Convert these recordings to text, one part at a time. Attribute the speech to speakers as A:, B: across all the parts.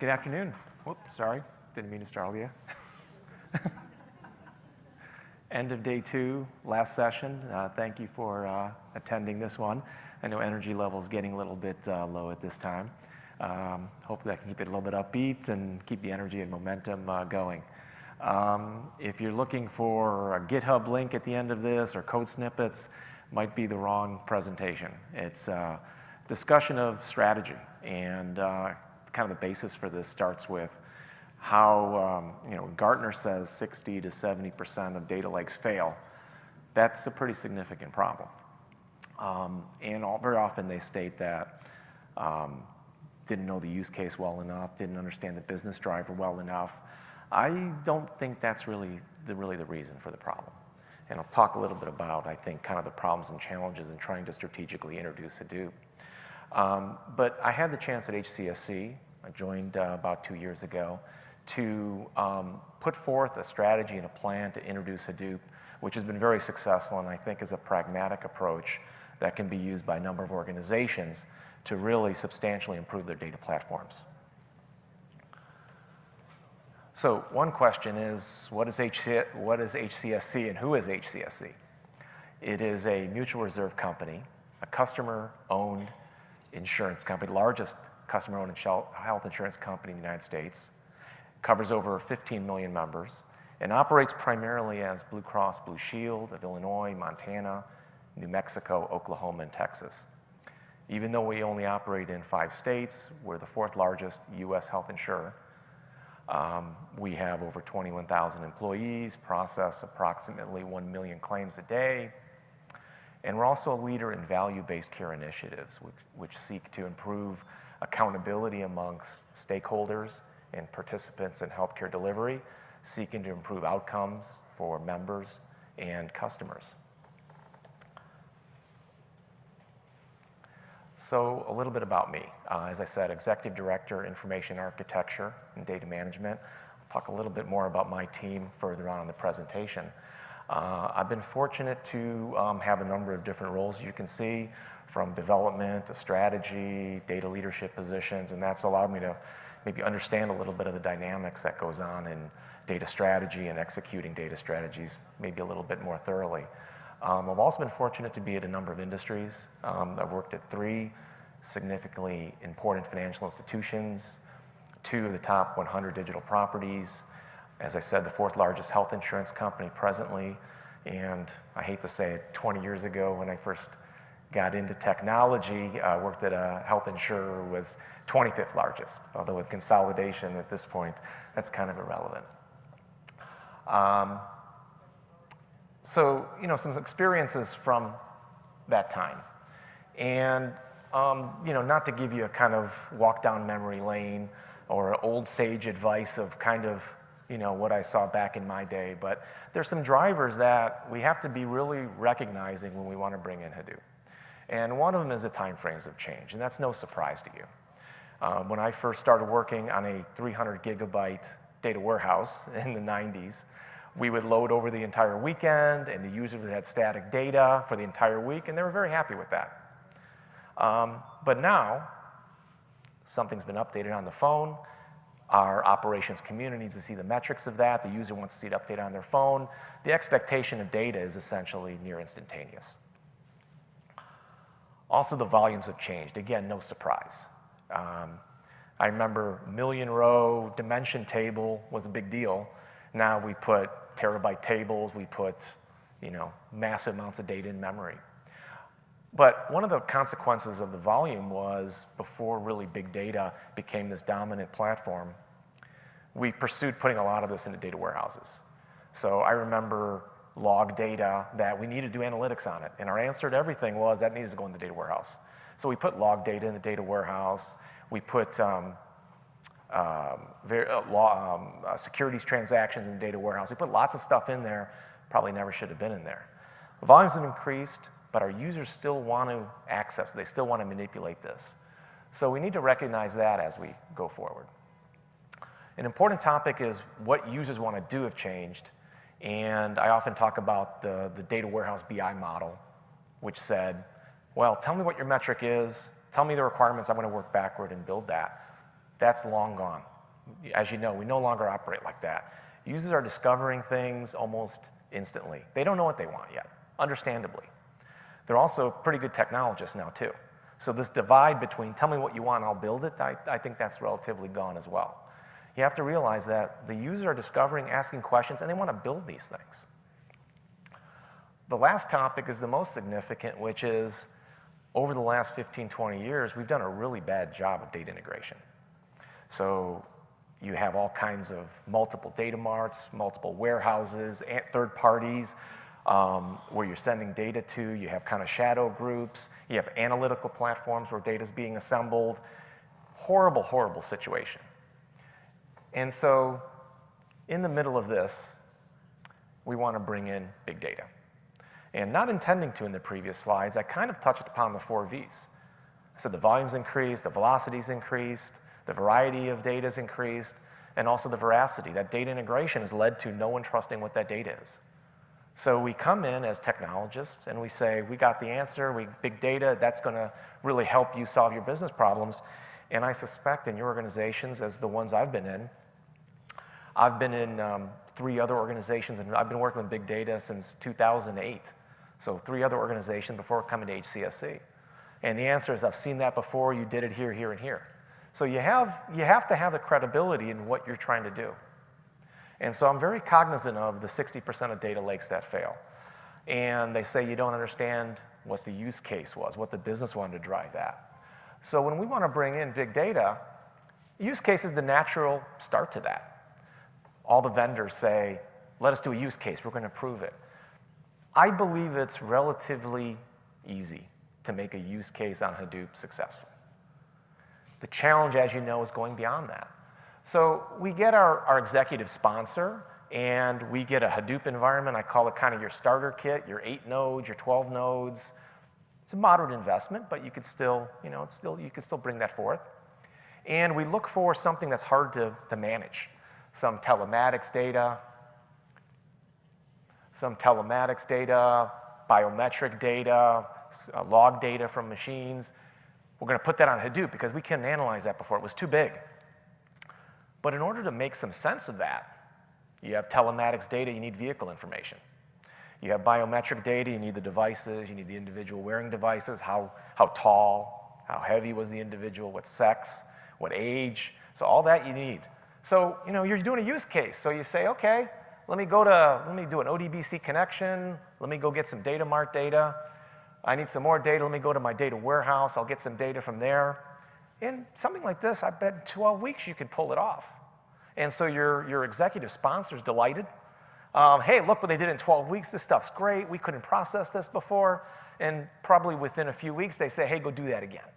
A: Good afternoon. Whoops, sorry, didn't mean to startle you. End of day 2, last session. Thank you for attending this one. I know energy level's getting a little bit low at this time. Hopefully I can keep it a little bit upbeat and keep the energy and momentum going. If you're looking for a GitHub link at the end of this or code snippets, might be the wrong presentation. It's a discussion of strategy, and kind of the basis for this starts with how, Gartner says 60 to 70% of data lakes fail. That's a pretty significant problem. And very often they state that didn't know the use case well enough, didn't understand the business driver well enough. I don't think that's really the reason for the problem. And I'll talk a little bit about, I think, kind of the problems and challenges in trying to strategically introduce Hadoop. But I had the chance at HCSC, I joined about 2 years ago, to put forth a strategy and a plan to introduce Hadoop, which has been very successful and I think is a pragmatic approach that can be used by a number of organizations to really substantially improve their data platforms. So one question is, what is HCSC and who is HCSC? It is a mutual reserve company, a customer-owned insurance company, largest customer-owned health insurance company in the United States, covers over 15 million members, and operates primarily as Blue Cross Blue Shield of Illinois, Montana, New Mexico, Oklahoma, and Texas. Even though we only operate in 5 states, we're the 4th largest U.S. health insurer. We have over 21,000 employees, process approximately 1 million claims a day, and we're also a leader in value-based care initiatives, which seek to improve accountability amongst stakeholders and participants in healthcare delivery, seeking to improve outcomes for members and customers. So a little bit about me. As I said, Executive Director, Information Architecture and Data Management. I'll talk a little bit more about my team further on in the presentation. I've been fortunate to have a number of different roles, you can see, from development to strategy, data leadership positions, and that's allowed me to maybe understand a little bit of the dynamics that goes on in data strategy and executing data strategies maybe a little bit more thoroughly. I've also been fortunate to be at a number of industries. I've worked at 3 significantly important financial institutions, 2 of the top 100 digital properties, as I said, the 4th largest health insurance company presently, and I hate to say it, 20 years ago when I first got into technology, I worked at a health insurer who was 25th largest, although with consolidation at this point, that's kind of irrelevant. So, some experiences from that time. And, not to give you a kind of walk down memory lane or old sage advice of kind of, what I saw back in my day, but there's some drivers that we have to be really recognizing when we want to bring in Hadoop. And one of them is the timeframes of change, and that's no surprise to you. When I first started working on a 300 gigabyte data warehouse in the 90s, we would load over the entire weekend, and the users had static data for the entire week, and they were very happy with that. But now, something's been updated on the phone. Our operations community needs to see the metrics of that. The user wants to see it updated on their phone. The expectation of data is essentially near instantaneous. Also, the volumes have changed. Again, no surprise. I remember million row dimension table was a big deal. Now we put terabyte tables, we put, massive amounts of data in memory. But one of the consequences of the volume was, before really big data became this dominant platform, we pursued putting a lot of this into data warehouses. So I remember log data that we needed to do analytics on it, and our answer to everything was that needs to go in the data warehouse. So we put log data in the data warehouse, we put securities transactions in the data warehouse. We put lots of stuff in there, probably never should have been in there. The volumes have increased, but our users still want to access, they still want to manipulate this. So we need to recognize that as we go forward. An important topic is what users want to do have changed, and I often talk about the data warehouse BI model, which said, well, tell me what your metric is, tell me the requirements, I'm going to work backward and build that. That's long gone. As you know, we no longer operate like that. Users are discovering things almost instantly. They don't know what they want yet, understandably. They're also pretty good technologists now, too. So this divide between tell me what you want, I'll build it, I think that's relatively gone as well. You have to realize that the users are discovering, asking questions, and they want to build these things. The last topic is the most significant, which is over the last 15, 20 years, we've done a really bad job of data integration. So you have all kinds of multiple data marts, multiple warehouses, third parties, where you're sending data to. You have kind of shadow groups. You have analytical platforms where data is being assembled. Horrible, horrible situation. And so in the middle of this, we want to bring in big data. And not intending to in the previous slides, I kind of touched upon the 4 V's. I said the volume's increased, the velocity's increased, the variety of data's increased, and also the veracity. That data integration has led to no one trusting what that data is. So we come in as technologists and we say, we got the answer, big data, that's going to really help you solve your business problems. And I suspect in your organizations, as the ones I've been in 3 other organizations, and I've been working with big data since 2008. So 3 other organizations before coming to HCSC. And the answer is, I've seen that before, you did it here, here, and here. So you have to have the credibility in what you're trying to do. And so I'm very cognizant of the 60% of data lakes that fail. And they say you don't understand what the use case was, what the business wanted to drive at. So when we want to bring in big data, use case is the natural start to that. All the vendors say, let us do a use case, we're going to prove it. I believe it's relatively easy to make a use case on Hadoop successful. The challenge, as you know, is going beyond that. So we get our executive sponsor, and we get a Hadoop environment. I call it kind of your starter kit, your 8 nodes, your 12 nodes. It's a moderate investment, but you could still, you could still bring that forth. And we look for something that's hard to manage. Some telematics data, biometric data, log data from machines. We're going to put that on Hadoop because we couldn't analyze that before. It was too big. But in order to make some sense of that, you have telematics data, you need vehicle information. You have biometric data, you need the devices, you need the individual wearing devices, how tall, how heavy was the individual, what sex, what age. So all that you need. So, you're doing a use case. So you say, okay, let me do an ODBC connection. Let me go get some data mart data. I need some more data. Let me go to my data warehouse. I'll get some data from there. In something like this, I bet in 12 weeks you could pull it off. And so your executive sponsor's delighted. Hey, look what they did in 12 weeks. This stuff's great. We couldn't process this before. And probably within a few weeks, they say, hey, go do that again.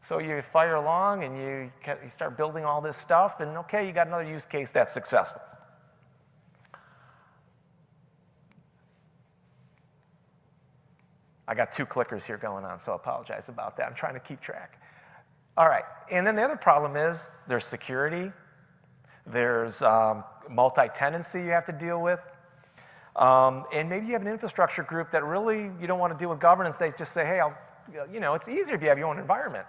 A: So you fire along and you start building all this stuff, and okay, you got another use case that's successful. I got 2 clickers here going on, so I apologize about that. I'm trying to keep track. All right, and then the other problem is there's security, there's multi-tenancy you have to deal with, and maybe you have an infrastructure group that really you don't want to deal with governance. They just say, hey, it's easier if you have your own environment.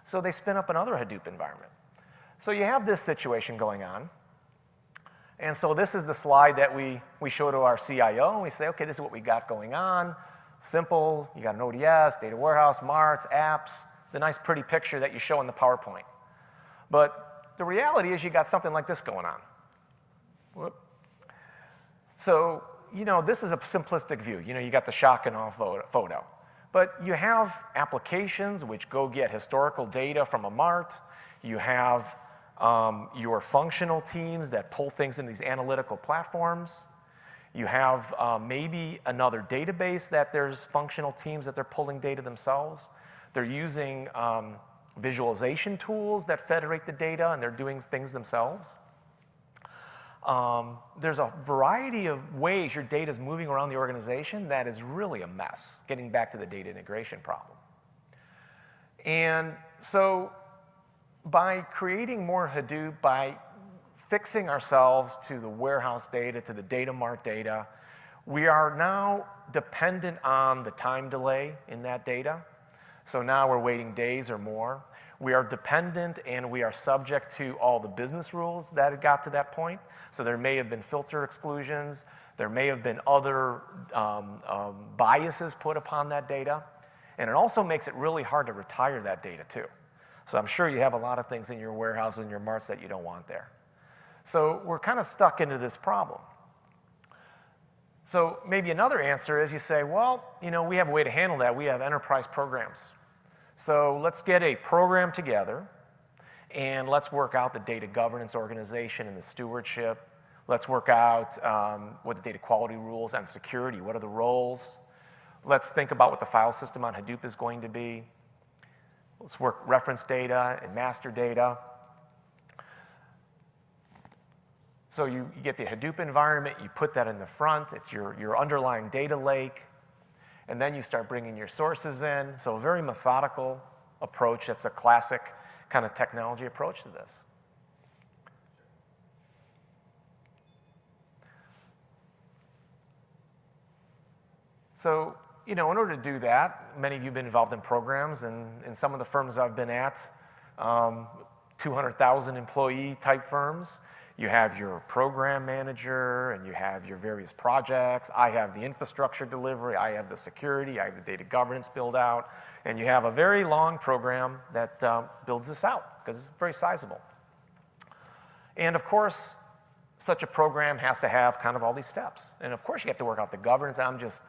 A: So they spin up another Hadoop environment. So you have this situation going on. And so this is the slide that we show to our CIO, and we say, okay, this is what we got going on. Simple, you got an ODS, data warehouse, marts, apps, the nice pretty picture that you show in the PowerPoint. But the reality is you got something like this going on. Whoop. So, this is a simplistic view. You got the shock and awe photo. But you have applications which go get historical data from a mart. You have your functional teams that pull things in these analytical platforms. You have maybe another database that there's functional teams that they're pulling data themselves. They're using visualization tools that federate the data, and they're doing things themselves. There's a variety of ways your data is moving around the organization that is really a mess, getting back to the data integration problem. And so by creating more Hadoop, by fixing ourselves to the warehouse data, to the data mart data, we are now dependent on the time delay in that data. So now we're waiting days or more. We are dependent and we are subject to all the business rules that it got to that point. So there may have been filter exclusions. There may have been other biases put upon that data. And it also makes it really hard to retire that data too. So I'm sure you have a lot of things in your warehouse and your marts that you don't want there. So we're kind of stuck into this problem. So maybe another answer is you say, well, you know, we have a way to handle that. We have enterprise programs. So let's get a program together and let's work out the data governance organization and the stewardship. Let's work out what the data quality rules and security. What are the roles? Let's think about what the file system on Hadoop is going to be. Let's work reference data and master data. So you get the Hadoop environment, you put that in the front, it's your underlying data lake, and then you start bringing your sources in. So a very methodical approach. That's a classic kind of technology approach to this. So, you know, in order to do that, many of you have been involved in programs, and in some of the firms I've been at, 200,000 employee type firms, you have your program manager and you have your various projects. I have the infrastructure delivery, I have the security, I have the data governance build out, and you have a very long program that builds this out because it's very sizable. And of course, such a program has to have kind of all these steps. And of course you have to work out the governance. I'm just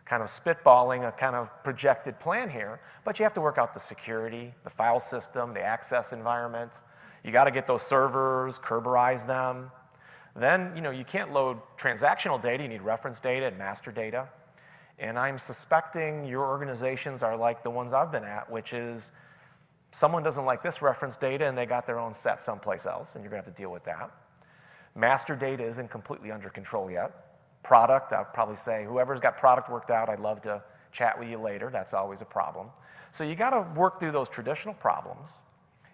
A: kind of spitballing a kind of projected plan here, but you have to work out the security, the file system, the access environment. You got to get those servers, Kerberize them. Then, you know, you can't load transactional data. You need reference data and master data. And I'm suspecting your organizations are like the ones I've been at, which is someone doesn't like this reference data and they got their own set someplace else, and you're going to have to deal with that. Master data isn't completely under control yet. Product, I'll probably say, whoever's got product worked out, I'd love to chat with you later. That's always a problem. So you got to work through those traditional problems.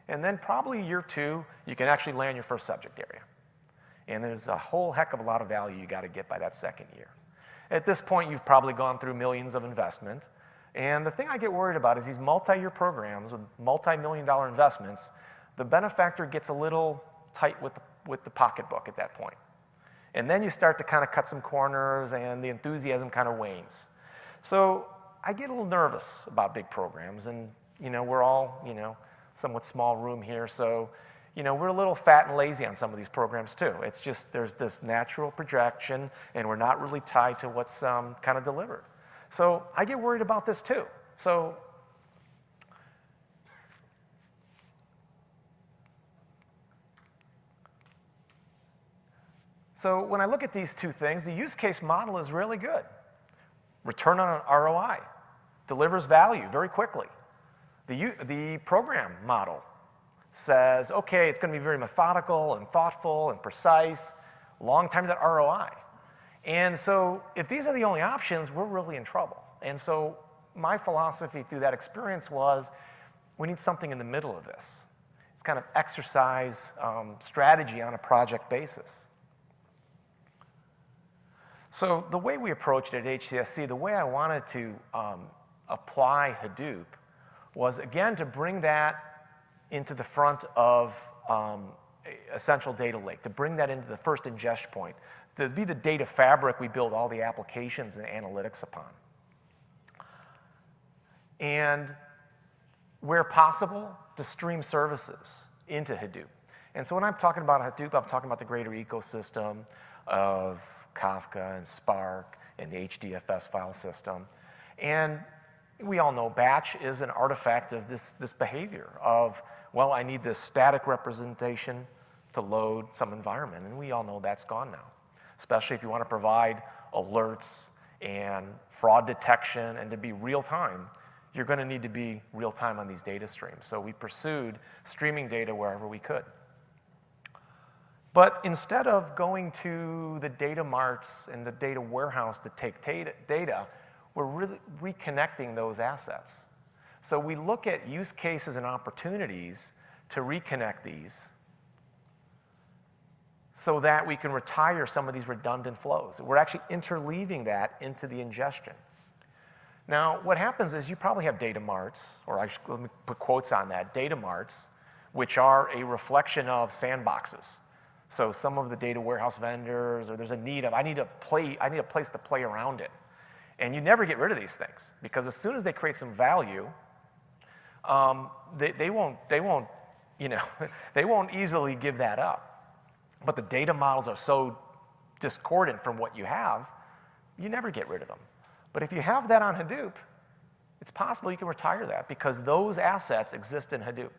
A: And then probably year 2, you can actually land your first subject area. And there's a whole heck of a lot of value you got to get by that second year. At this point, you've probably gone through millions of investment. And the thing I get worried about is these multi-year programs with multi-million-dollar investments, the benefactor gets a little tight with the pocketbook at that point. And then you start to kind of cut some corners and the enthusiasm kind of wanes. So I get a little nervous about big programs, and you know, we're all, you know, somewhat small room here, so you know, we're a little fat and lazy on some of these programs too. It's just there's this natural projection and we're not really tied to what's kind of delivered. So I get worried about this too. So when I look at these two things, the use case model is really good. Return on ROI, delivers value very quickly. The program model says, okay, it's going to be very methodical and thoughtful and precise, long time to ROI. And so if these are the only options, we're really in trouble. And so my philosophy through that experience was, we need something in the middle of this. It's kind of exercise strategy on a project basis. So the way we approached it at HDFC, the way I wanted to apply Hadoop was, again, to bring that into the front of a central data lake, to bring that into the first ingest point, to be the data fabric we build all the applications and analytics upon. And where possible, to stream services into Hadoop. And so when I'm talking about Hadoop, I'm talking about the greater ecosystem of Kafka and Spark and the HDFS file system. And we all know batch is an artifact of this behavior of, well, I need this static representation to load some environment. And we all know that's gone now, especially if you want to provide alerts and fraud detection and to be real time. You're going to need to be real time on these data streams. So we pursued streaming data wherever we could. But instead of going to the data marts and the data warehouse to take data, we're really reconnecting those assets. So we look at use cases and opportunities to reconnect these so that we can retire some of these redundant flows. We're actually interleaving that into the ingestion. Now, what happens is you probably have data marts, or let me put quotes on that, data marts, which are a reflection of sandboxes. So some of the data warehouse vendors, or there's a need of, I need a place to play around it. And you never get rid of these things, because as soon as they create some value, they won't they won't easily give that up. But the data models are so discordant from what you have, you never get rid of them. But if you have that on Hadoop, it's possible you can retire that, because those assets exist in Hadoop.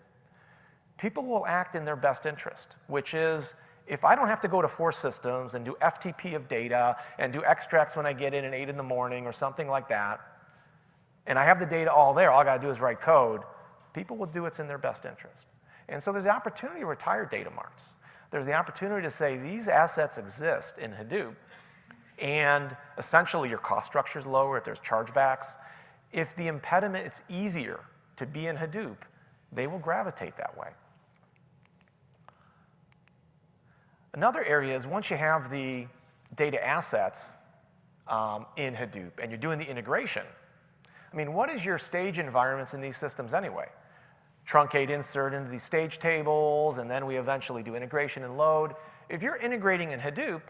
A: People will act in their best interest, which is, if I don't have to go to 4 systems and do FTP of data and do extracts when I get in at 8 in the morning or something like that, and I have the data all there, all I got to do is write code, people will do what's in their best interest. And so there's the opportunity to retire data marts. There's the opportunity to say these assets exist in Hadoop, and essentially your cost structure is lower if there's chargebacks. If the impediment, it's easier to be in Hadoop, they will gravitate that way. Another area is, once you have the data assets in Hadoop and you're doing the integration, I mean, what is your stage environments in these systems anyway? Truncate, insert into these stage tables, and then we eventually do integration and load. If you're integrating in Hadoop,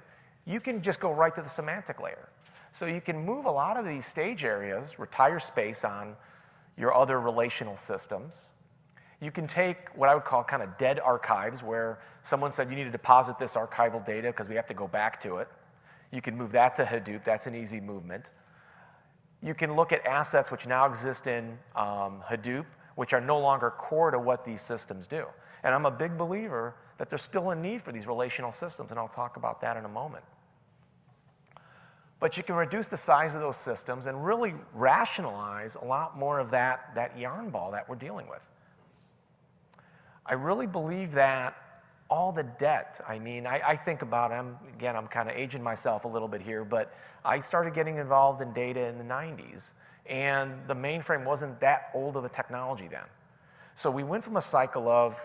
A: you can just go right to the semantic layer. So you can move a lot of these stage areas, retire space on your other relational systems. You can take what I would call kind of dead archives, where someone said you need to deposit this archival data because we have to go back to it. You can move that to Hadoop. That's an easy movement. You can look at assets which now exist in Hadoop, which are no longer core to what these systems do. And I'm a big believer that there's still a need for these relational systems, and I'll talk about that in a moment. But you can reduce the size of those systems and really rationalize a lot more of that yarn ball that we're dealing with. I really believe that all the debt, I mean, I think about, I'm kind of aging myself a little bit here, but I started getting involved in data in the 90s, and the mainframe wasn't that old of a technology then. So we went from a cycle of,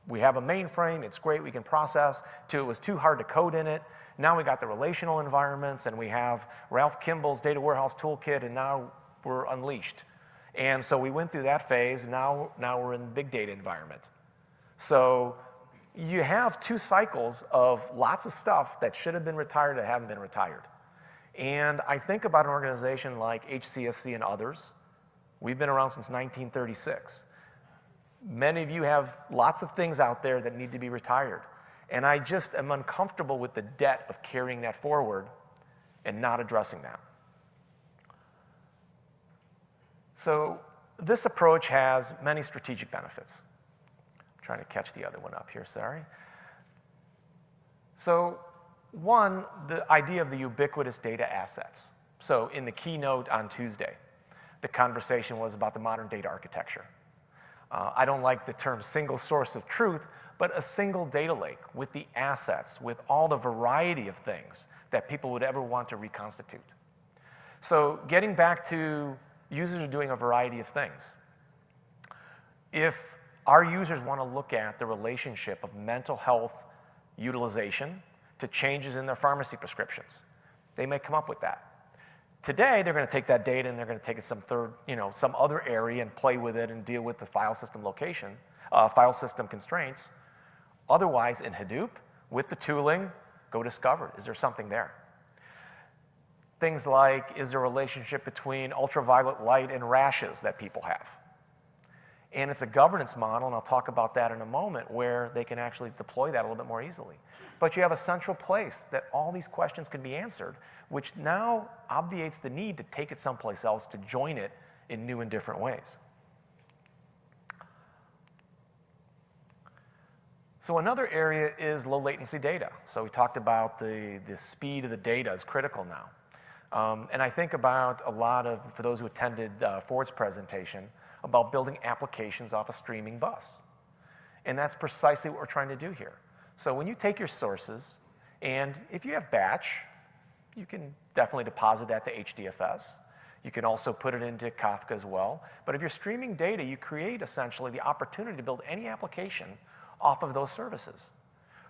A: we have a mainframe, it's great, we can process, to it was too hard to code in it. Now we got the relational environments, and we have Ralph Kimball's data warehouse toolkit, and now we're unleashed. And so we went through that phase, and now we're in the big data environment. So you have 2 cycles of lots of stuff that should have been retired that haven't been retired. And I think about an organization like HDFC and others. We've been around since 1936. Many of you have lots of things out there that need to be retired. And I just am uncomfortable with the debt of carrying that forward and not addressing that. So this approach has many strategic benefits. I'm trying to catch the other one up here, sorry. So one, the idea of the ubiquitous data assets. So in the keynote on Tuesday, the conversation was about the modern data architecture. I don't like the term single source of truth, but a single data lake with the assets, with all the variety of things that people would ever want to reconstitute. So getting back to users are doing a variety of things. If our users want to look at the relationship of mental health utilization to changes in their pharmacy prescriptions, they may come up with that. Today, they're going to take that data and they're going to take it some other area and play with it and deal with the file system file system constraints. Otherwise, in Hadoop, with the tooling, go discover, is there something there? Things like, is there a relationship between ultraviolet light and rashes that people have? And it's a governance model, and I'll talk about that in a moment, where they can actually deploy that a little bit more easily. But you have a central place that all these questions can be answered, which now obviates the need to take it someplace else to join it in new and different ways. So another area is low latency data. So we talked about the speed of the data is critical now. And I think about a lot of, for those who attended Ford's presentation, about building applications off a streaming bus. And that's precisely what we're trying to do here. So when you take your sources, and if you have batch, you can definitely deposit that to HDFS. You can also put it into Kafka as well. But if you're streaming data, you create essentially the opportunity to build any application off of those services.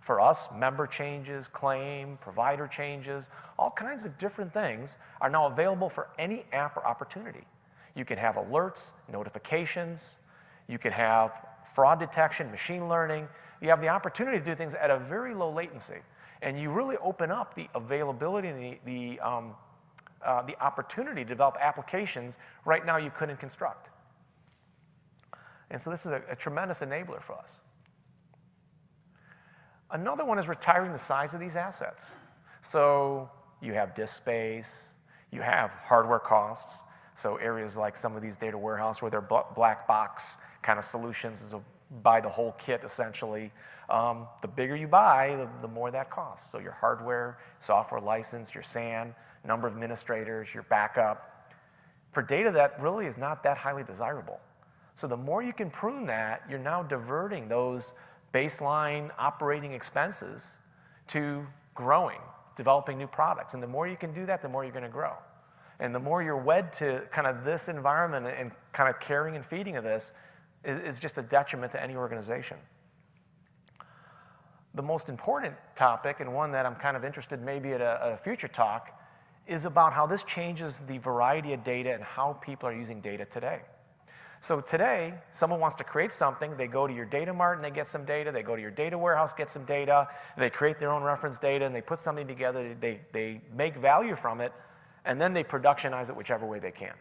A: For us, member changes, claim, provider changes, all kinds of different things are now available for any app or opportunity. You can have alerts, notifications, you can have fraud detection, machine learning. You have the opportunity to do things at a very low latency. And you really open up the availability and the opportunity to develop applications right now you couldn't construct. And so this is a tremendous enabler for us. Another one is retiring the size of these assets. So you have disk space, you have hardware costs. So areas like some of these data warehouse where they're black box kind of solutions is buy the whole kit essentially. The bigger you buy, the more that costs. So your hardware, software license, your SAN, number of administrators, your backup. For data that really is not that highly desirable. So the more you can prune that, you're now diverting those baseline operating expenses to growing, developing new products. And the more you can do that, the more you're going to grow. And the more you're wed to kind of this environment and kind of caring and feeding of this is just a detriment to any organization. The most important topic, and one that I'm kind of interested maybe at a future talk, is about how this changes the variety of data and how people are using data today. So today, someone wants to create something, they go to your data mart and they get some data, they go to your data warehouse, get some data, they create their own reference data and they put something together, they make value from it, and then they productionize it whichever way they can.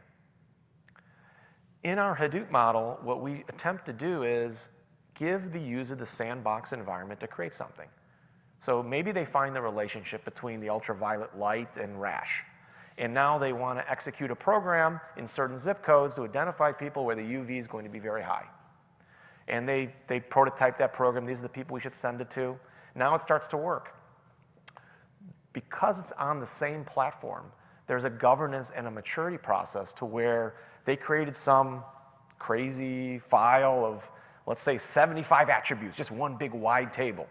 A: In our Hadoop model, what we attempt to do is give the user the sandbox environment to create something. So maybe they find the relationship between the ultraviolet light and rash. And now they want to execute a program in certain zip codes to identify people where the UV is going to be very high. And they prototype that program. These are the people we should send it to. Now it starts to work. Because it's on the same platform, there's a governance and a maturity process to where they created some crazy file of, let's say, 75 attributes, just one big wide table,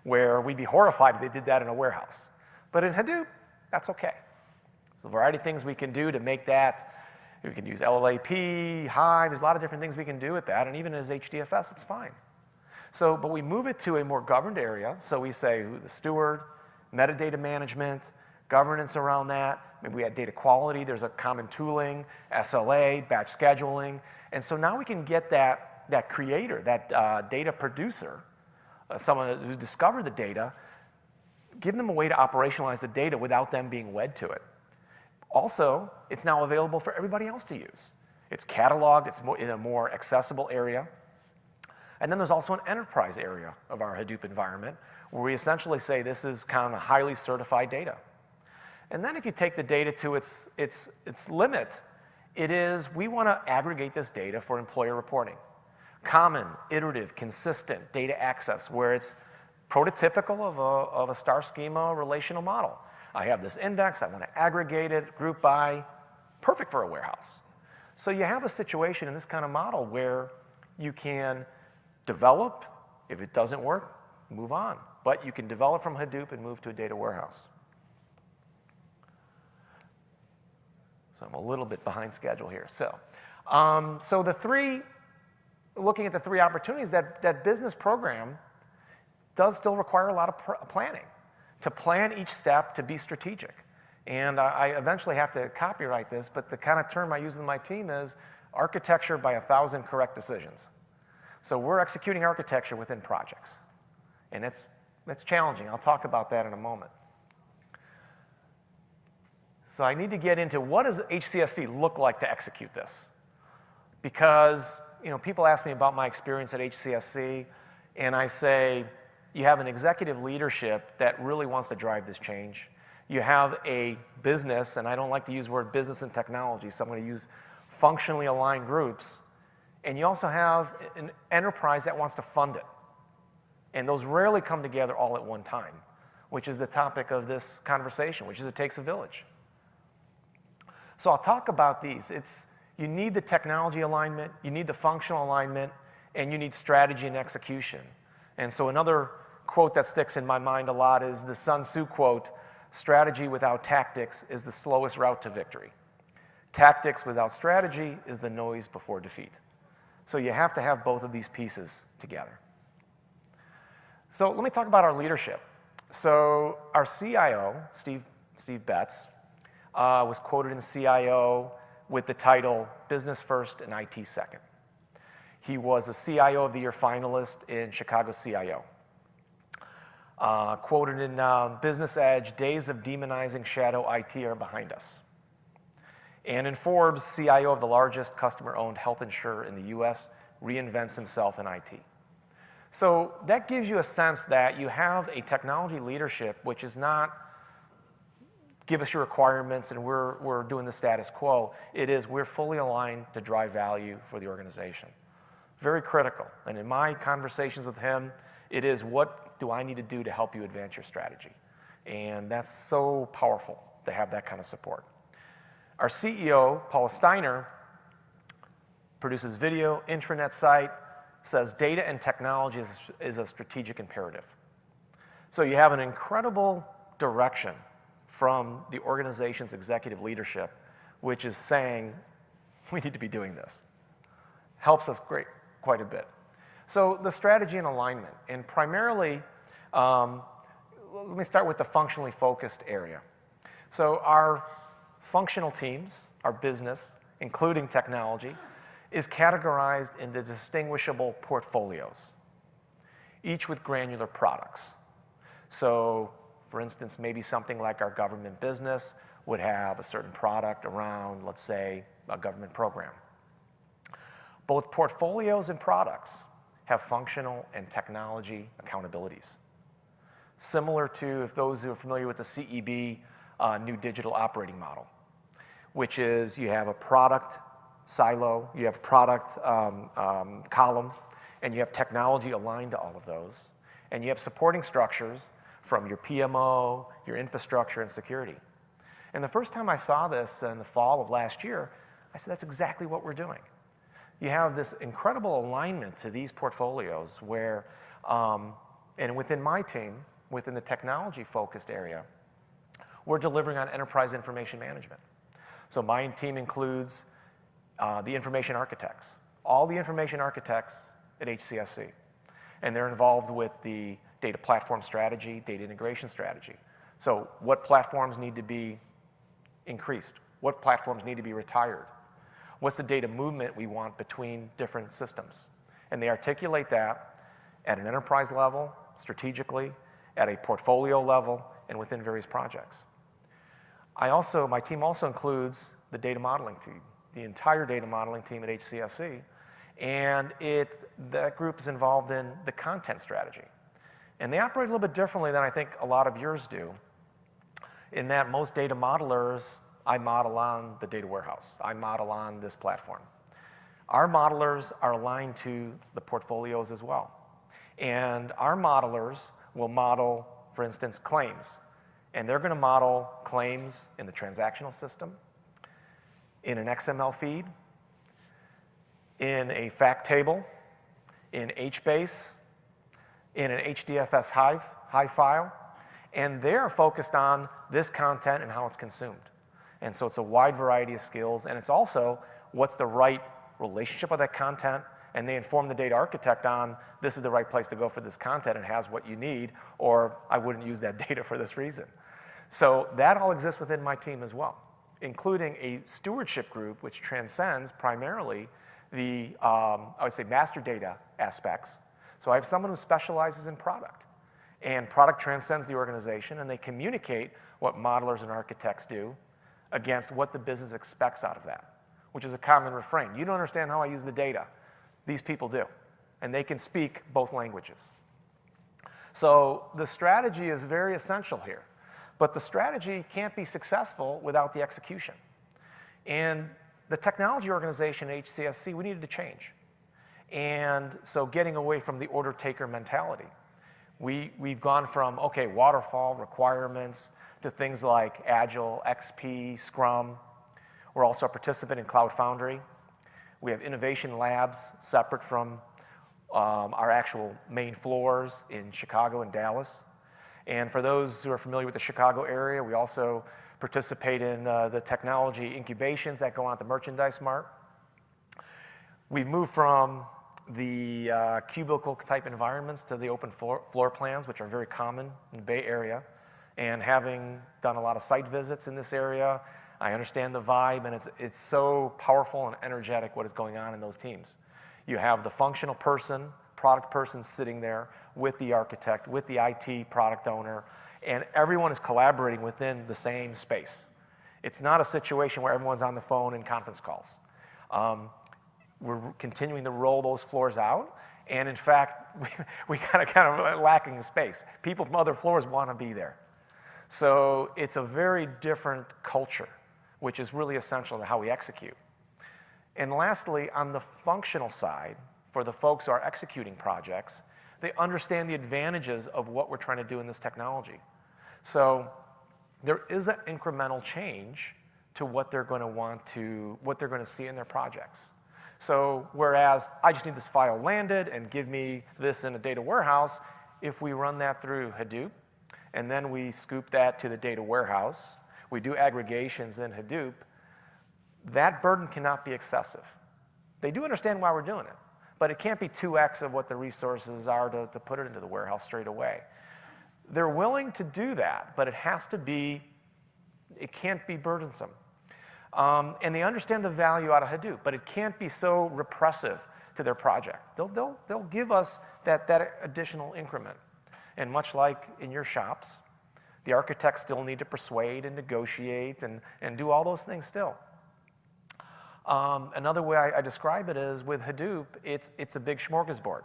A: where we'd be horrified if they did that in a warehouse. But in Hadoop, that's okay. So a variety of things we can do to make that. We can use LLAP, Hive, there's a lot of different things we can do with that, and even as HDFS, it's fine. So, but we move it to a more governed area, so we say who the steward, metadata management, governance around that. Maybe we had data quality, there's a common tooling, SLA, batch scheduling. And so now we can get that creator, that data producer, someone who discovered the data, give them a way to operationalize the data without them being wed to it. Also, it's now available for everybody else to use. It's cataloged, it's in a more accessible area. And then there's also an enterprise area of our Hadoop environment where we essentially say this is kind of highly certified data. And then if you take the data to its limit, it is we want to aggregate this data for employer reporting. Common, iterative, consistent data access where it's prototypical of a star schema relational model. I have this index, I want to aggregate it, group by, perfect for a warehouse. So you have a situation in this kind of model where you can develop, if it doesn't work, move on. But you can develop from Hadoop and move to a data warehouse. So I'm a little bit behind schedule here. So looking at the three opportunities, that business program does still require a lot of planning. To plan each step, to be strategic. And I eventually have to copyright this, but the kind of term I use with my team is architecture by 1,000 correct decisions. So we're executing architecture within projects. And it's challenging. I'll talk about that in a moment. So I need to get into what does HCSC look like to execute this? Because people ask me about my experience at HCSC, and I say, you have an executive leadership that really wants to drive this change. You have a business, and I don't like to use the word business and technology, so I'm going to use functionally aligned groups. And you also have an enterprise that wants to fund it. And those rarely come together all at one time, which is the topic of this conversation, which is it takes a village. So I'll talk about these. You need the technology alignment, you need the functional alignment, and you need strategy and execution. And so another quote that sticks in my mind a lot is the Sun Tzu quote, strategy without tactics is the slowest route to victory. Tactics without strategy is the noise before defeat. So you have to have both of these pieces together. So let me talk about our leadership. So our CIO, Steve Betts, was quoted in CIO with the title Business First and IT Second. He was a CIO of the Year finalist in Chicago CIO. Quoted in Business Edge, days of demonizing shadow IT are behind us. And in Forbes, CIO of the largest customer-owned health insurer in the US reinvents himself in IT. So that gives you a sense that you have a technology leadership which is not give us your requirements and we're doing the status quo. It is we're fully aligned to drive value for the organization. Very critical. And in my conversations with him, it is what do I need to do to help you advance your strategy? And that's so powerful to have that kind of support. Our CEO, Paula Steiner, produces video, intranet site, says data and technology is a strategic imperative. So you have an incredible direction from the organization's executive leadership, which is saying, we need to be doing this. Helps us quite a bit. So the strategy and alignment, and primarily, let me start with the functionally focused area. So our functional teams, our business, including technology, is categorized into distinguishable portfolios, each with granular products. So, for instance, maybe something like our government business would have a certain product around, let's say, a government program. Both portfolios and products have functional and technology accountabilities. Similar to, if those who are familiar with the CEB new digital operating model, which is you have a product silo, you have product column, and you have technology aligned to all of those, and you have supporting structures from your PMO, your infrastructure, and security. And the first time I saw this in the fall of last year, I said, that's exactly what we're doing. You have this incredible alignment to these portfolios where, and within my team, within the technology-focused area, we're delivering on enterprise information management. So my team includes the information architects, all the information architects at HCSC. And they're involved with the data platform strategy, data integration strategy. So what platforms need to be increased? What platforms need to be retired? What's the data movement we want between different systems? And they articulate that at an enterprise level, strategically, at a portfolio level, and within various projects. My team also includes the data modeling team, the entire data modeling team at HCSC, and that group is involved in the content strategy. And they operate a little bit differently than I think a lot of yours do, in that most data modelers, I model on the data warehouse. I model on this platform. Our modelers are aligned to the portfolios as well. And our modelers will model, for instance, claims. And they're going to model claims in the transactional system, in an XML feed, in a fact table, in HBase, in an HDFS Hive file, and they're focused on this content and how it's consumed. And so it's a wide variety of skills, and it's also what's the right relationship with that content, and they inform the data architect on this is the right place to go for this content and has what you need, or I wouldn't use that data for this reason. So that all exists within my team as well, including a stewardship group which transcends primarily the, I would say, master data aspects. So I have someone who specializes in product, and product transcends the organization, and they communicate what modelers and architects do against what the business expects out of that, which is a common refrain. You don't understand how I use the data. These people do, and they can speak both languages. So the strategy is very essential here, but the strategy can't be successful without the execution. And the technology organization at HCSC, we needed to change. And so getting away from the order taker mentality, we've gone from, okay, waterfall requirements to things like Agile, XP, Scrum. We're also a participant in Cloud Foundry. We have innovation labs separate from our actual main floors in Chicago and Dallas. And for those who are familiar with the Chicago area, we also participate in the technology incubations that go on at the Merchandise Mart. We've moved from the cubicle type environments to the open floor plans, which are very common in the Bay Area. And having done a lot of site visits in this area, I understand the vibe, and it's so powerful and energetic what is going on in those teams. You have the functional person, product person sitting there with the architect, with the IT product owner, and everyone is collaborating within the same space. It's not a situation where everyone's on the phone in conference calls. We're continuing to roll those floors out, and in fact, we kind of lacking in space. People from other floors want to be there. So it's a very different culture, which is really essential to how we execute. And lastly, on the functional side, for the folks who are executing projects, they understand the advantages of what we're trying to do in this technology. So there is an incremental change to what they're going to what they're going to see in their projects. So whereas I just need this file landed and give me this in a data warehouse, if we run that through Hadoop, and then we scoop that to the data warehouse, we do aggregations in Hadoop, that burden cannot be excessive. They do understand why we're doing it, but it can't be 2x of what the resources are to put it into the warehouse straight away. They're willing to do that, but it can't be burdensome. And they understand the value out of Hadoop, but it can't be so repressive to their project. They'll give us that additional increment. And much like in your shops, the architects still need to persuade and negotiate and do all those things still. Another way I describe it is with Hadoop, it's a big smorgasbord.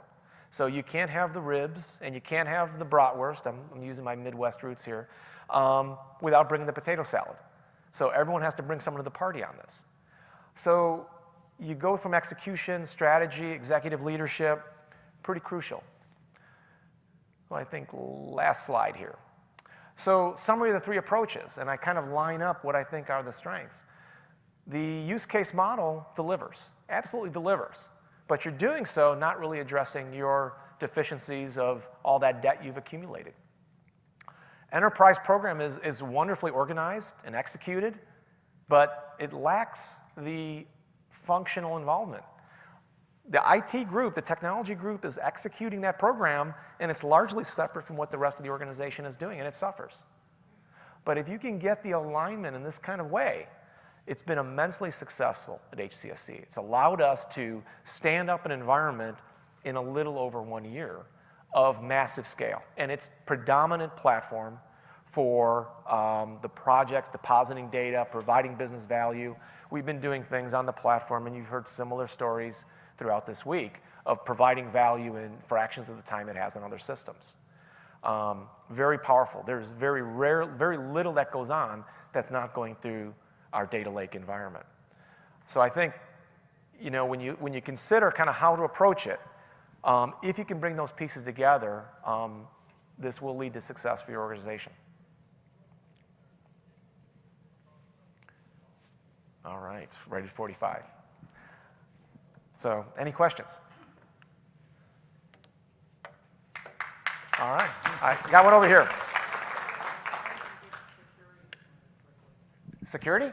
A: So you can't have the ribs and you can't have the bratwurst, I'm using my Midwest roots here, without bringing the potato salad. So everyone has to bring someone to the party on this. So you go from execution, strategy, executive leadership, pretty crucial. Well, I think last slide here. So summary of the three approaches, and I kind of line up what I think are the strengths. The use case model delivers, absolutely delivers, but you're doing so not really addressing your deficiencies of all that debt you've accumulated. Enterprise program is wonderfully organized and executed, but it lacks the functional involvement. The IT group, the technology group is executing that program, and it's largely separate from what the rest of the organization is doing, and it suffers. But if you can get the alignment in this kind of way, it's been immensely successful at HCSC. It's allowed us to stand up an environment in a little over 1 year of massive scale. And it's predominant platform for the projects, depositing data, providing business value. We've been doing things on the platform, and you've heard similar stories throughout this week of providing value in fractions of the time it has in other systems. Very powerful. There's very little that goes on that's not going through our data lake environment. So I think, when you consider kind of how to approach it, if you can bring those pieces together, this will lead to success for your organization. All right, right at 45. So, any questions? All right, I got one over here. Security?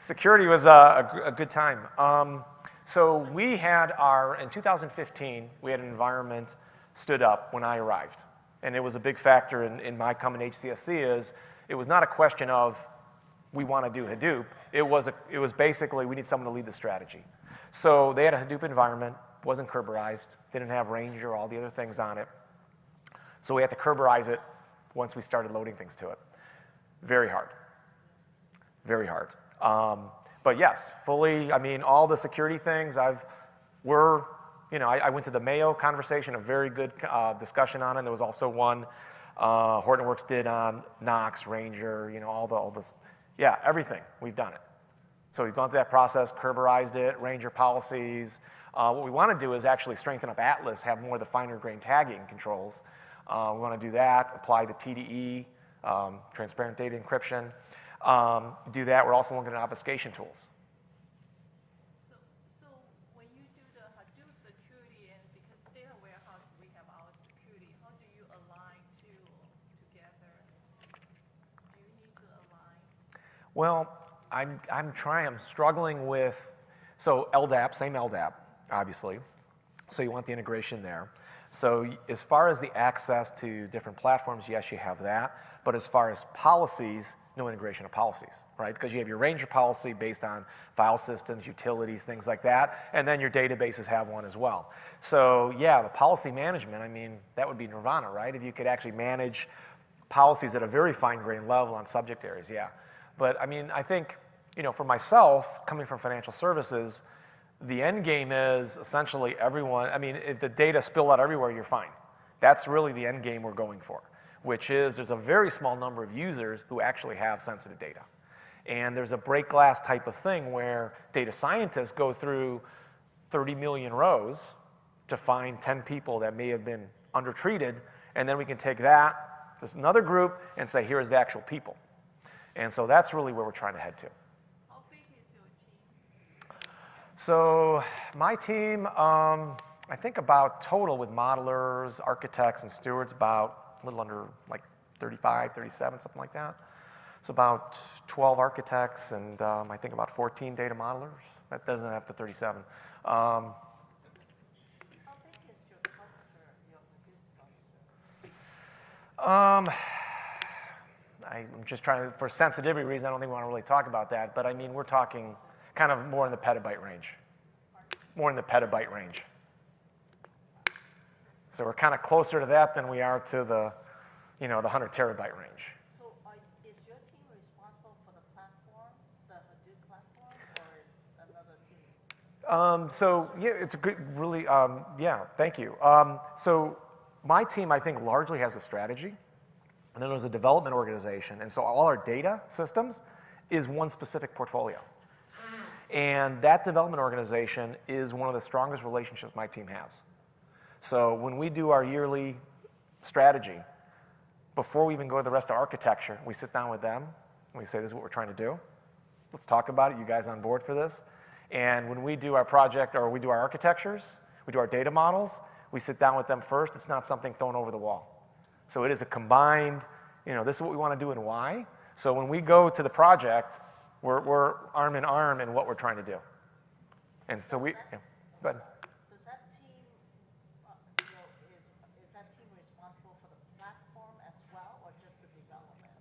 A: Security was a good time. So we had in 2015, we had an environment stood up when I arrived. And it was a big factor in my coming to HCSC is it was not a question of we want to do Hadoop. It was basically we need someone to lead the strategy. So they had a Hadoop environment, wasn't Kerberized, didn't have Ranger, all the other things on it. So we had to Kerberize it once we started loading things to it. Very hard. Very hard. But yes, fully, all the security things I went to the Mayo conversation, a very good discussion on it. There was also one Hortonworks did on Knox, Ranger, all this. Yeah, everything, we've done it. So we've gone through that process, Kerberized it, Ranger policies. What we want to do is actually strengthen up Atlas, have more of the finer grained tagging controls. We want to do that, apply the TDE, transparent data encryption. Do that. We're also looking at obfuscation tools.
B: So when you do the Hadoop security, and because data warehouse we have our security, how do you align together? Do you need to align?
A: Well, I'm struggling with, so LDAP, same LDAP. obviously. So you want the integration there. So as far as the access to different platforms, yes, you have that. But as far as policies, no integration of policies, right? Because you have your Ranger policy based on file systems, utilities, things like that, and then your databases have one as well. So yeah, the policy management, I mean, that would be nirvana, right? If you could actually manage policies at a very fine-grained level on subject areas, yeah. But I mean, I think, you know, for myself, coming from financial services, the end game is essentially everyone, I mean, if the data spill out everywhere, you're fine. That's really the end game we're going for, which is there's a very small number of users who actually have sensitive data. And there's a break glass type of thing where data scientists go through 30 million rows to find 10 people that may have been undertreated, and then we can take that to another group and say, here's the actual people. And so that's really where we're trying to head to.
B: How big is your team?
A: So my team, I think about total with modelers, architects, and stewards, about a little under like 35, 37, something like that. So about 12 architects and I think about 14 data modelers. That doesn't have to 37.
B: How big is your cluster, your Hadoop cluster?
A: I'm just trying to, for sensitivity reasons, I don't think we want to really talk about that. But I mean, we're talking kind of more in the petabyte range. More in the petabyte range. So we're kind of closer to that than we are to the, you know, the 100 terabyte range.
B: So is your team responsible for the platform, the Hadoop platform, or is another team?
A: So yeah, it's a good, really, yeah, thank you. So my team, I think, largely has a strategy. And then there's a development organization. And so all our data systems is one specific portfolio. And that development organization is one of the strongest relationships my team has. So when we do our yearly strategy, before we even go to the rest of architecture, we sit down with them and we say, this is what we're trying to do. Let's talk about it. You guys on board for this? And when we do our project or we do our architectures, we do our data models, we sit down with them first. It's not something thrown over the wall. So it is a combined, you know, this is what we want to do and why. So when we go to the project, we're arm in arm in what we're trying to do. And so we, yeah, go ahead.
B: Does that team, is that team responsible for the platform as well, or just the development?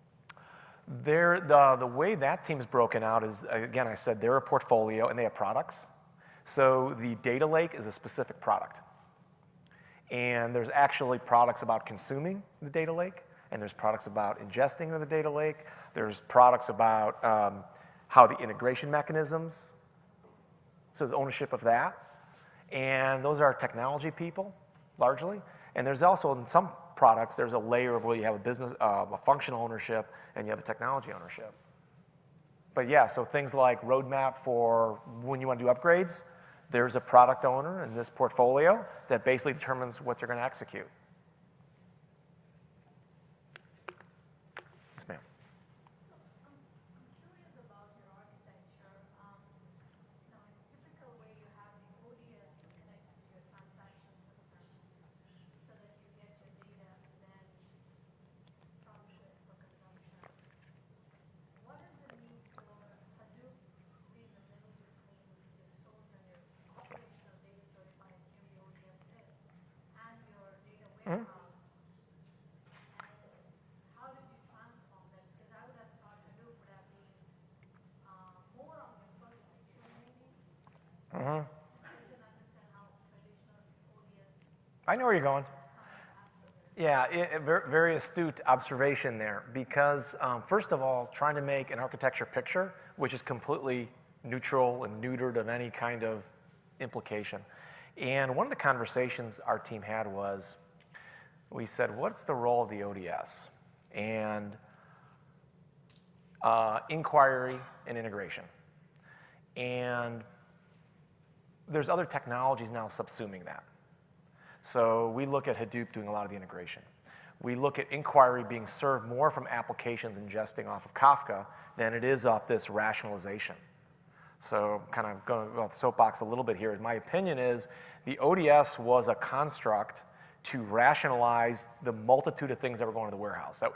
A: The way that team's broken out is, again, I said they're a portfolio and they have products. So the data lake is a specific product. And there's actually products about consuming the data lake, and there's products about ingesting the data lake. There's products about how the integration mechanisms, so there's ownership of that. And those are technology people, largely. And there's also, in some products, there's a layer of where you have a business, a functional ownership, and you have a technology ownership. But yeah, so things like roadmap for when you want to do upgrades, there's a product owner in this portfolio that basically determines what they're going to execute. Yes, ma'am.
B: I'm curious about your architecture. In a typical way, you have the ODS connected to your transaction systems so that you get your data and then process it for consumption. What does it mean for Hadoop to be in the middle between your source and your operational data store, if I assume the ODS is, and your data warehouse? How did you transform that? Because I would have thought Hadoop would have been more on your first picture, maybe. I didn't understand how traditional ODS
A: I know where you're going.
B: comes after this.
A: Yeah, very astute observation there. Because first of all, trying to make an architecture picture, which is completely neutral and neutered of any kind of implication. And one of the conversations our team had was, we said, what's the role of the ODS? And inquiry and integration. And there's other technologies now subsuming that. So we look at Hadoop doing a lot of the integration. We look at inquiry being served more from applications ingesting off of Kafka than it is off this rationalization. So kind of going off the soapbox a little bit here. My opinion is the ODS was a construct to rationalize the multitude of things that were going to the warehouse. That,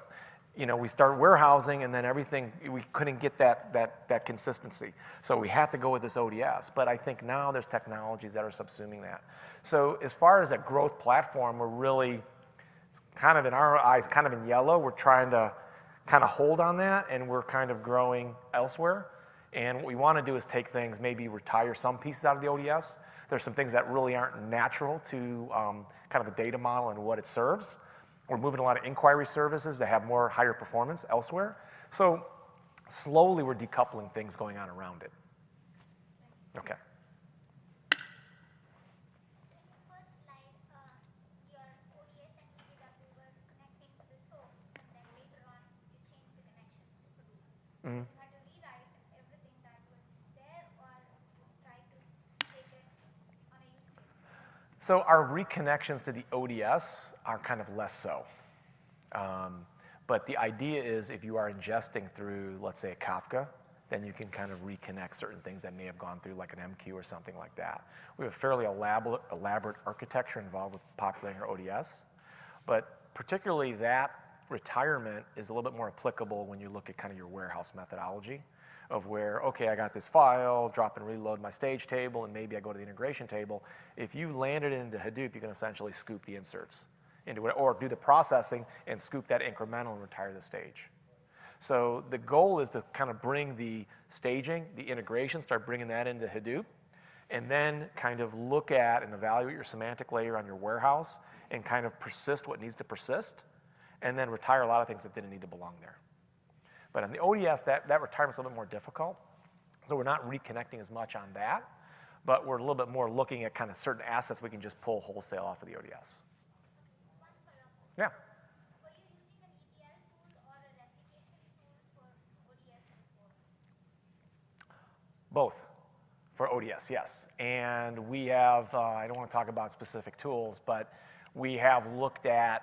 A: we started warehousing, and then everything, we couldn't get that consistency. So we had to go with this ODS. But I think now there's technologies that are subsuming that. So as far as a growth platform, we're really kind of in our eyes, kind of in yellow. We're trying to kind of hold on that, and we're kind of growing elsewhere. And what we want to do is take things, maybe retire some pieces out of the ODS. There's some things that really aren't natural to kind of the data model and what it serves. We're moving a lot of inquiry services that have more higher performance elsewhere. So slowly we're decoupling things going on around it. Okay. Mm-hmm.
B: You had to rewrite everything that was there or try to take it on a use case basis?
A: So our reconnections to the ODS are kind of less so. But the idea is if you are ingesting through, let's say, a Kafka, then you can kind of reconnect certain things that may have gone through like an MQ or something like that. We have a fairly elaborate architecture involved with populating our ODS. But particularly that retirement is a little bit more applicable when you look at kind of your warehouse methodology of where, okay, I got this file, drop and reload my stage table, and maybe I go to the integration table. If you land it into Hadoop, you can essentially scoop the inserts into it, or do the processing and scoop that incremental and retire the stage. So the goal is to kind of bring the staging, the integration, start bringing that into Hadoop, and then kind of look at and evaluate your semantic layer on your warehouse and kind of persist what needs to persist, and then retire a lot of things that didn't need to belong there. But on the ODS, that retirement's a little bit more difficult, so we're not reconnecting as much on that, but we're a little bit more looking at kind of certain assets we can just pull wholesale off of the ODS.
B: One follow-up.
A: Yeah.
B: Were you using an ETL tool or a replication tool for ODS before?
A: Both for ODS, yes. And we have, I don't want to talk about specific tools, but we have looked at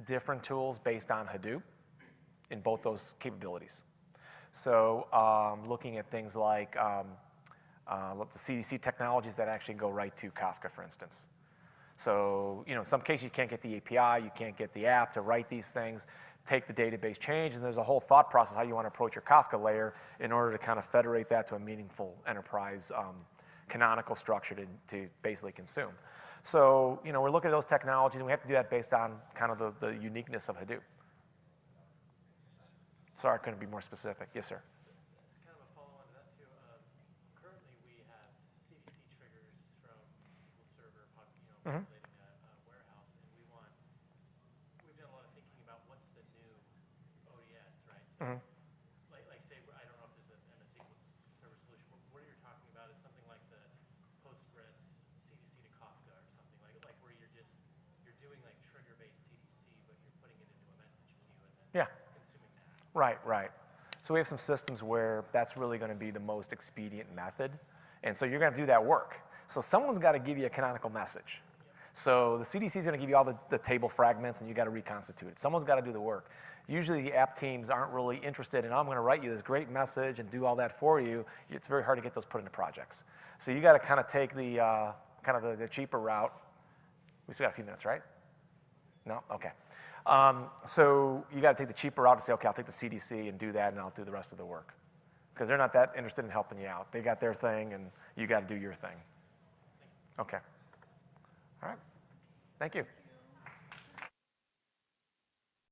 A: different tools based on Hadoop in both those capabilities. So looking at things like the CDC technologies that actually go right to Kafka, for instance. So in some cases you can't get the API, you can't get the app to write these things, take the database change, and there's a whole thought process how you want to approach your Kafka layer in order to kind of federate that to a meaningful enterprise canonical structure to basically consume. So, we're looking at those technologies, and we have to do that based on kind of the uniqueness of Hadoop. Sorry, I couldn't be more specific. Yes, sir.
C: It's kind of a follow-on to that, too. Currently, we have CDC triggers from SQL Server, populating a warehouse, and we've done a lot of thinking about what's the new ODS, right? So, like say, I don't know if there's a SQL Server solution. What you're talking about is something like the Postgres CDC to Kafka or something like where you're doing like trigger-based CDC, but you're putting it into a message queue and then consuming that.
A: Right. So we have some systems where that's really going to be the most expedient method, and so you're going to do that work. So someone's got to give you a canonical message. So the CDC is going to give you all the table fragments, and you got to reconstitute it. Someone's got to do the work. Usually the app teams aren't really interested in, I'm going to write you this great message and do all that for you. It's very hard to get those put into projects. So you got to kind of take the the cheaper route. We still got a few minutes, right? No? Okay. So you got to take the cheaper route to say, okay, I'll take the CDC and do that, and I'll do the rest of the work. Because they're not that interested in helping you out. They got their thing, and you got to do your thing. Okay. All right. Thank you.